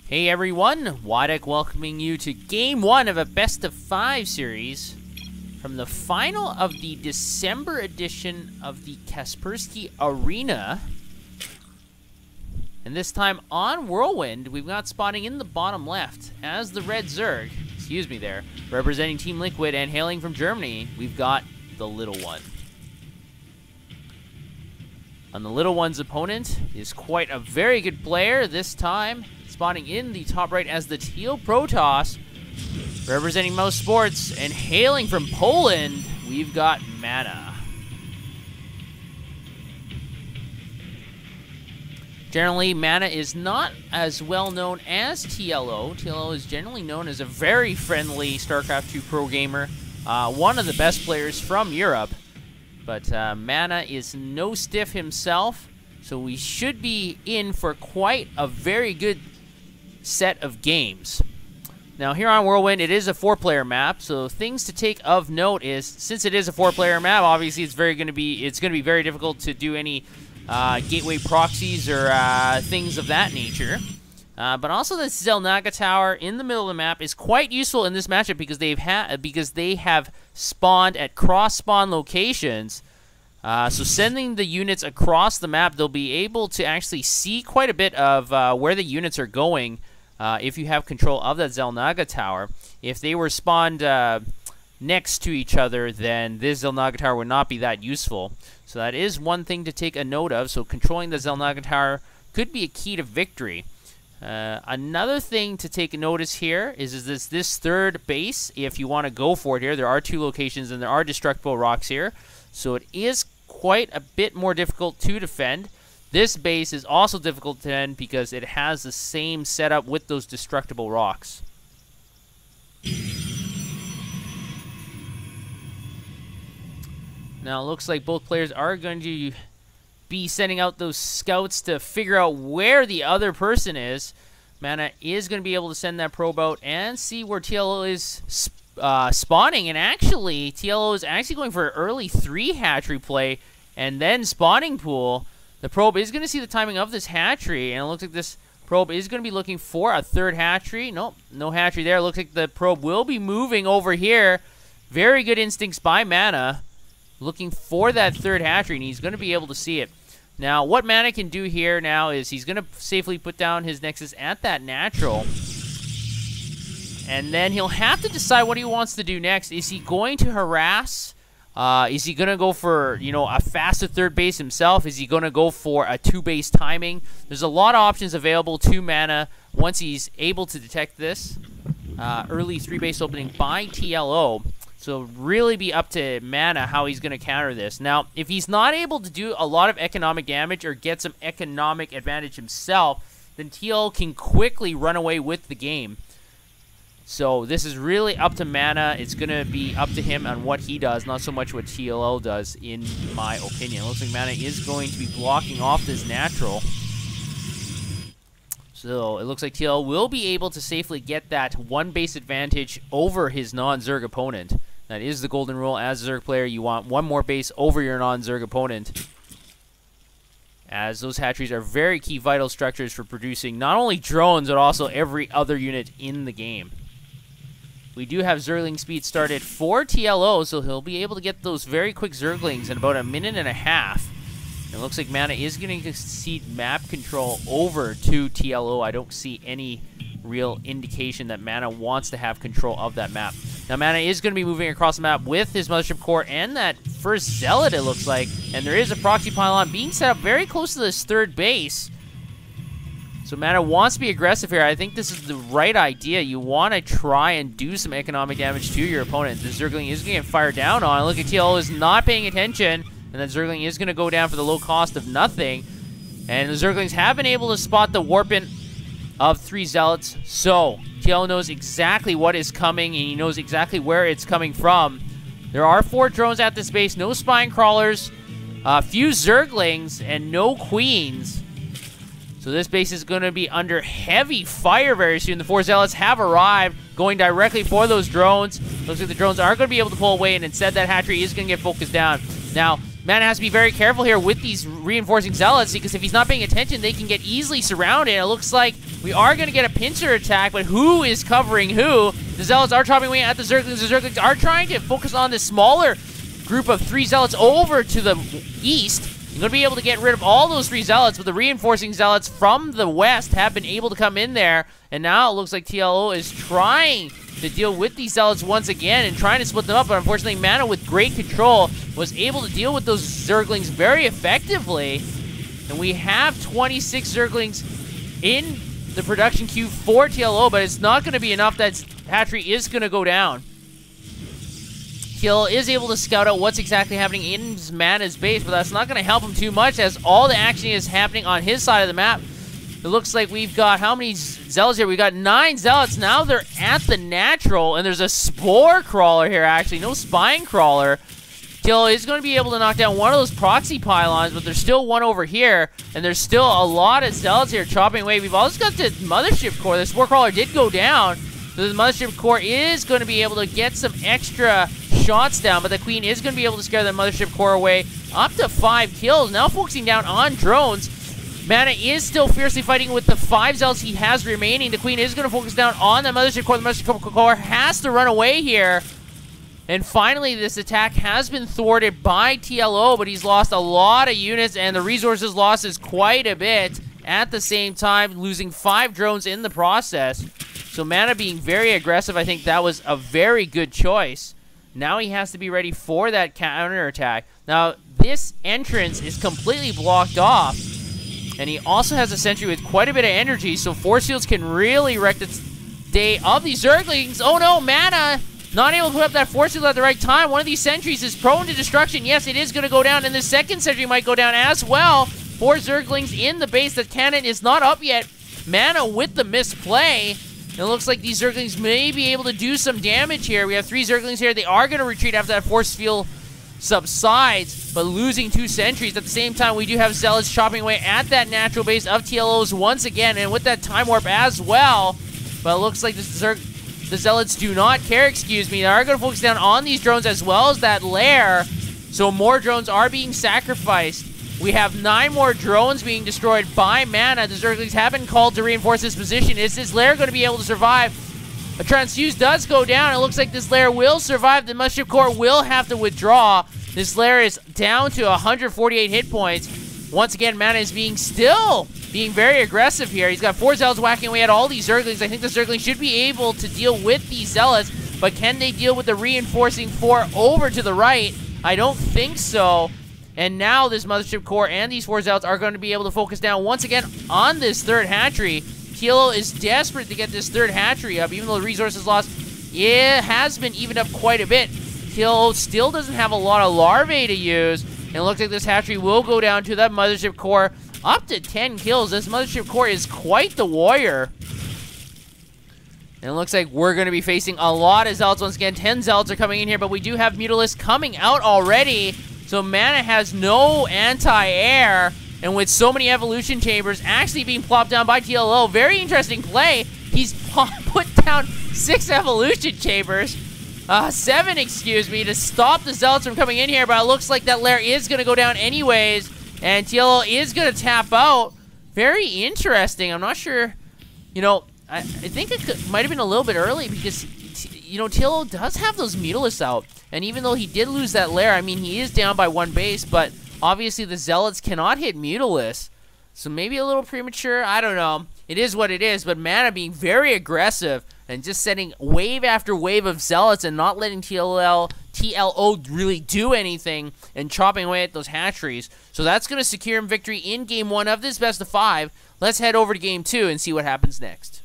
Hey everyone, Wadek welcoming you to Game 1 of a Best of 5 series from the final of the December edition of the Kaspersky Arena. And this time on Whirlwind, we've got spotting in the bottom left as the red Zerg, excuse me there, representing Team Liquid and hailing from Germany, we've got the Little One. And the Little One's opponent is quite a very good player this time. Spotting in the top right as the Teal Protoss, representing Mouse Sports, and hailing from Poland, we've got Mana. Generally, Mana is not as well known as TLO. TLO is generally known as a very friendly Starcraft 2 pro gamer, one of the best players from Europe. But Mana is no stiff himself, so we should be in for quite a very good set of games. Now here on Whirlwind, it is a 4-player map, so things to take of note is, since it is a 4-player map, obviously it's going to be very difficult to do any gateway proxies or things of that nature. But also the Xel'Naga Tower in the middle of the map is quite useful in this matchup because they have spawned at cross-spawn locations. So sending the units across the map, they'll be able to actually see quite a bit of where the units are going if you have control of that Xel'Naga Tower. If they were spawned next to each other, then this Xel'Naga Tower would not be that useful. So that is one thing to take a note of. So controlling the Xel'Naga Tower could be a key to victory. Another thing to take notice here is this third base, if you want to go for it here. There are 2 locations and there are destructible rocks here. So it is quite a bit more difficult to defend. This base is also difficult to defend because it has the same setup with those destructible rocks. Now it looks like both players are going to be sending out those scouts to figure out where the other person is. Mana is going to be able to send that probe out and see where TLO is spawning, and actually TLO is actually going for an early 3 hatchery play and then spawning pool. The probe is going to see the timing of this hatchery, and it looks like this probe is going to be looking for a 3rd hatchery. Nope, no hatchery there. It looks like the probe will be moving over here. Very good instincts by Mana, looking for that 3rd hatchery, and he's going to be able to see it. Now, what Mana can do here now is he's going to safely put down his Nexus at that natural. And then he'll have to decide what he wants to do next. Is he going to harass? Is he going to go for, a faster 3rd base himself? Is he going to go for a 2-base timing? There's a lot of options available to Mana once he's able to detect this. Early 3-base opening by TLO. So really be up to Mana how he's going to counter this. Now, if he's not able to do a lot of economic damage or get some economic advantage himself, then TLO can quickly run away with the game. So this is really up to Mana. It's going to be up to him on what he does, not so much what TLO does, in my opinion. It looks like Mana is going to be blocking off this natural. So it looks like TLO will be able to safely get that 1-base advantage over his non-Zerg opponent. That is the golden rule. As a Zerg player, you want 1 more base over your non-Zerg opponent, as those hatcheries are very key vital structures for producing not only drones, but also every other unit in the game. We do have Zergling speed started for TLO, so he'll be able to get those very quick Zerglings in about a minute and a half. It looks like Mana is going to cede map control over to TLO. I don't see any real indication that Mana wants to have control of that map. Now, Mana is going to be moving across the map with his Mothership Core and that first Zealot, it looks like. And there is a proxy pylon being set up very close to this 3rd base. So Mana wants to be aggressive here. I think this is the right idea. You want to try and do some economic damage to your opponent. The Zergling is going to get fired down on. Look at TLO is not paying attention. And then Zergling is going to go down for the low cost of nothing. And the Zerglings have been able to spot the warping of 3 Zealots. So TLO knows exactly what is coming, and he knows exactly where it's coming from. There are 4 drones at this base. No Spine Crawlers. A few Zerglings, and no Queens. So this base is going to be under heavy fire very soon. The 4 Zealots have arrived, going directly for those drones. Looks like the drones are going to be able to pull away, and instead that hatchery is going to get focused down. Now, Mana has to be very careful here with these reinforcing Zealots, because if he's not paying attention, they can get easily surrounded. It looks like We are going to get a pincer attack, but who is covering who? The Zealots are chopping away at the Zerglings. The Zerglings are trying to focus on this smaller group of 3 Zealots over to the east. You're going to be able to get rid of all those 3 Zealots, but the reinforcing Zealots from the west have been able to come in there. And now it looks like TLO is trying to deal with these Zealots once again and trying to split them up. But unfortunately, Mana, with great control, was able to deal with those Zerglings very effectively. And we have 26 Zerglings in the production queue for TLO, but it's not going to be enough. That hatchery is going to go down. TLO is able to scout out what's exactly happening in Mana's base, but that's not going to help him too much as all the action is happening on his side of the map. It looks like we've got, how many Zealots here? We've got 9 Zealots. Now they're at the natural, and there's a Spore Crawler here, actually. No Spine Crawler. TLO is going to be able to knock down one of those proxy pylons, but there's still one over here, and there's still a lot of Zealots here chopping away. We've also got the Mothership Core. The Spore Crawler did go down, so the Mothership Core is going to be able to get some extra shots down, but the Queen is going to be able to scare the Mothership Core away. Up to 5 kills. Now focusing down on drones. Mana is still fiercely fighting with the 5 Zealots he has remaining. The Queen is going to focus down on the Mothership Core. The Mothership Core has to run away here. And finally, this attack has been thwarted by TLO, but he's lost a lot of units, and the resources lost is quite a bit. At the same time, losing 5 drones in the process. So Mana being very aggressive, I think that was a very good choice. Now he has to be ready for that counterattack. Now, this entrance is completely blocked off. And he also has a sentry with quite a bit of energy, so force fields can really wreck the day of these Zerglings. Oh no, Mana not able to put up that force field at the right time. One of these sentries is prone to destruction. Yes, it is going to go down, and the second sentry might go down as well. 4 Zerglings in the base. The cannon is not up yet. Mana with the misplay. It looks like these Zerglings may be able to do some damage here. We have 3 Zerglings here. They are going to retreat after that force field subsides, but losing 2 sentries. At the same time, we do have Zealots chopping away at that natural base of TLO's once again, and with that time warp as well. But it looks like the Zealots do not care, excuse me. They are going to focus down on these drones as well as that lair. So more drones are being sacrificed. We have 9 more drones being destroyed by Mana. The Zerglings have been called to reinforce this position. Is this lair going to be able to survive? A transfuse does go down. It looks like this lair will survive. The Mothership Core will have to withdraw. This lair is down to 148 hit points. Once again, Mana is being very aggressive here. He's got 4 Zealots whacking away at all these Zerglings. I think the Zerglings should be able to deal with these Zealots, but can they deal with the reinforcing 4 over to the right? I don't think so. And now this Mothership Core and these 4 Zealots are going to be able to focus down once again on this 3rd hatchery. TLO is desperate to get this 3rd hatchery up, even though the resources lost, it has been evened up quite a bit. TLO still doesn't have a lot of larvae to use, and it looks like this hatchery will go down to that Mothership Core. Up to 10 kills. This Mothership Core is quite the warrior. And it looks like we're going to be facing a lot of Zealots once again. 10 Zealots are coming in here, but we do have Mutalisks coming out already. So Mana has no anti-air. And with so many evolution chambers actually being plopped down by TLO, very interesting play. He's put down 6 evolution chambers. 7, excuse me, to stop the Zealots from coming in here. But it looks like that lair is going to go down anyways. And TLO is going to tap out. Very interesting. I'm not sure, you know, I think it might have been a little bit early because, you know, TLO does have those Mutalisks out. And even though he did lose that lair, I mean, he is down by 1 base, but obviously the Zealots cannot hit Mutalisks. So maybe a little premature, I don't know. It is what it is, but Mana being very aggressive and just setting wave after wave of Zealots and not letting TLO really do anything and chopping away at those hatcheries. So that's going to secure him victory in Game 1 of this best of 5. Let's head over to Game 2 and see what happens next.